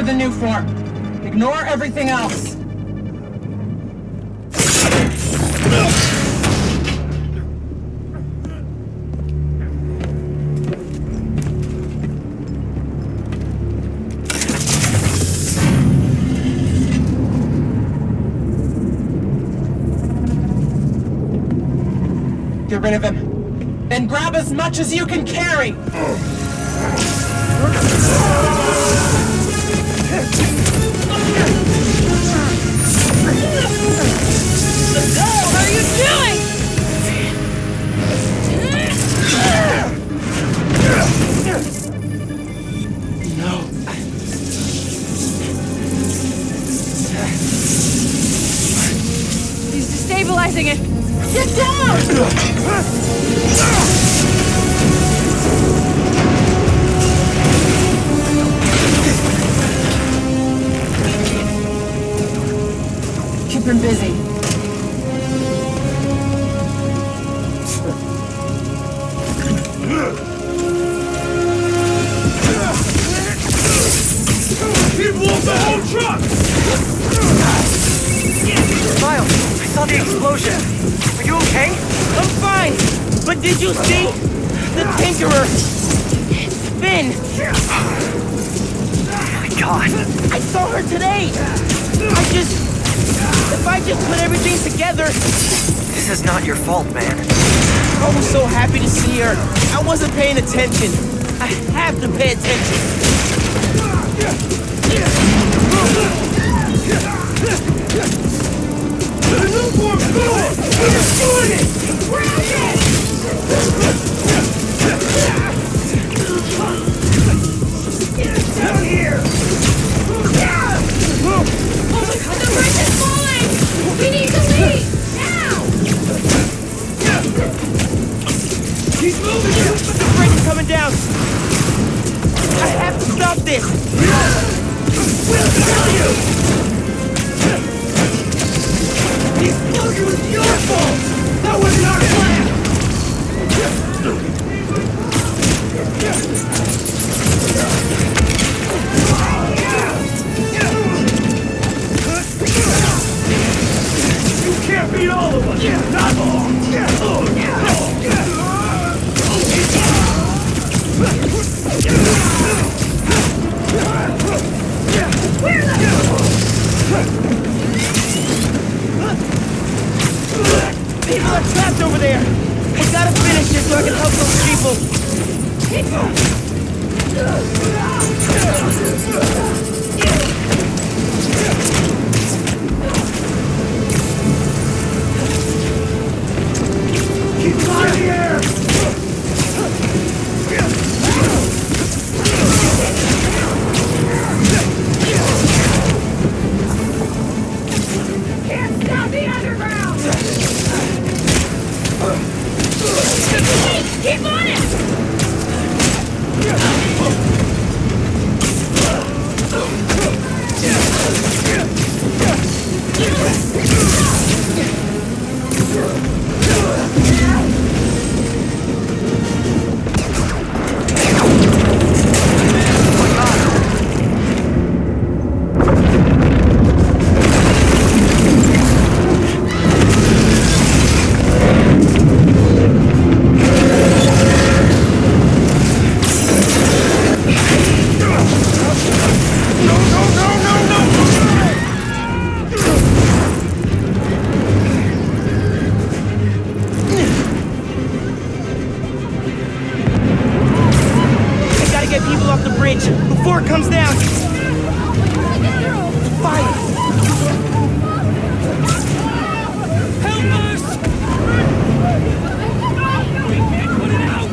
after the new form. Ignore everything else. Get rid of him. Then grab as much as you can carry! What are you doing? No. He's destabilizing it. Get down! Keep him busy. He blew up the whole truck! Miles, I saw the explosion. Are you okay? I'm fine! But did you see? The Tinkerer! Spin! Oh my god. I saw her today! If I just put everything together... This is not your fault, man. I was so happy to see her. I wasn't paying attention. I have to pay attention. The new form's going! We're destroying it! Grab it! Get us down here! Oh my god, the bridge is falling! We need to leave! Now! Keep moving! The bridge is coming down! I have to stop this! We'll kill you! The explosion was your fault! That wasn't our plan! You can't beat all of us! Not all! People are trapped over there! We gotta finish this so I can help those people! Keep on the air! Can't stop the underground! Keep on it! Before it comes down! Fire! Help us! We can't put it out!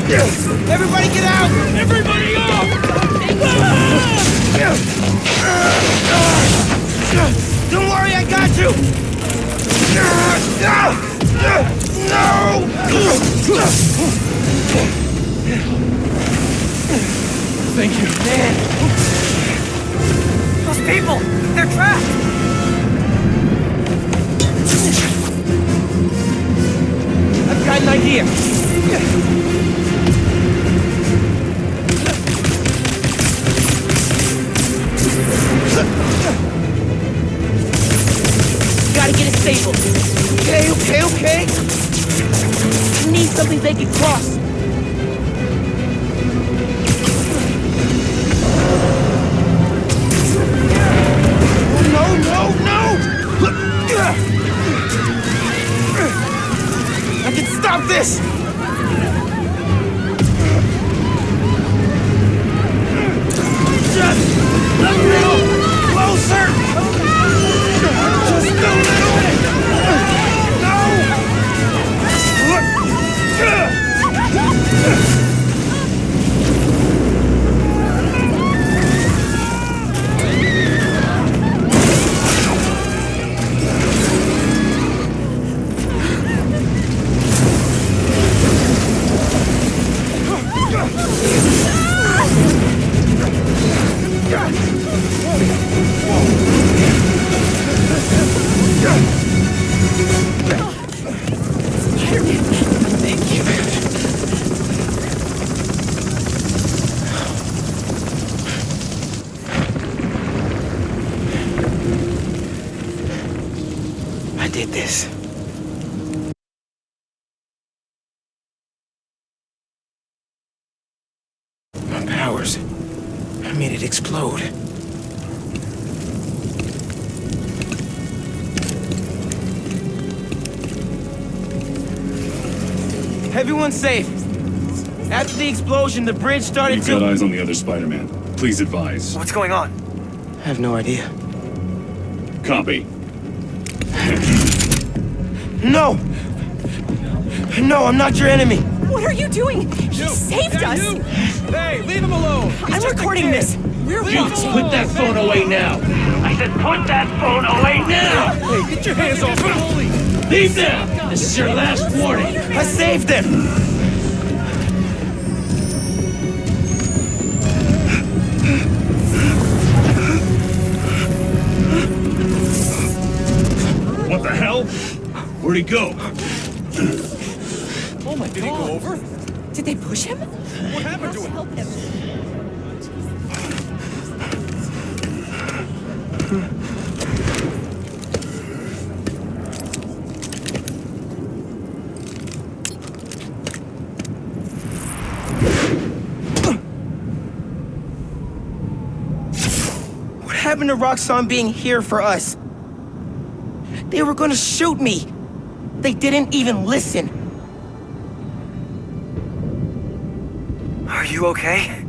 Yes! Everybody get out! Everybody up! Don't worry, I got you! No! Thank you. Man, Those people! They're trapped! I've got an idea. Gotta get it stable. Okay. I need something they can cross. No! I can stop this! Just a little closer! Just a little! I did this. My powers. I made it explode. Everyone's safe. After the explosion, the bridge started We've to... got eyes on the other Spider-Man. Please advise. What's going on? I have no idea. Copy. No! No, I'm not your enemy. What are you doing? He saved us! Hey, leave him alone! I'm recording this! We're watching! Put that phone away now! I said put that phone away now! Hey, get your hands off him! Leave now! This is your last warning! I saved them! What the hell? Where'd he go? Oh my God! Did he go over? Did they push him? What happened to him? Help him. What happened to Roxxon being here for us? They were gonna shoot me. They didn't even listen. Are you okay?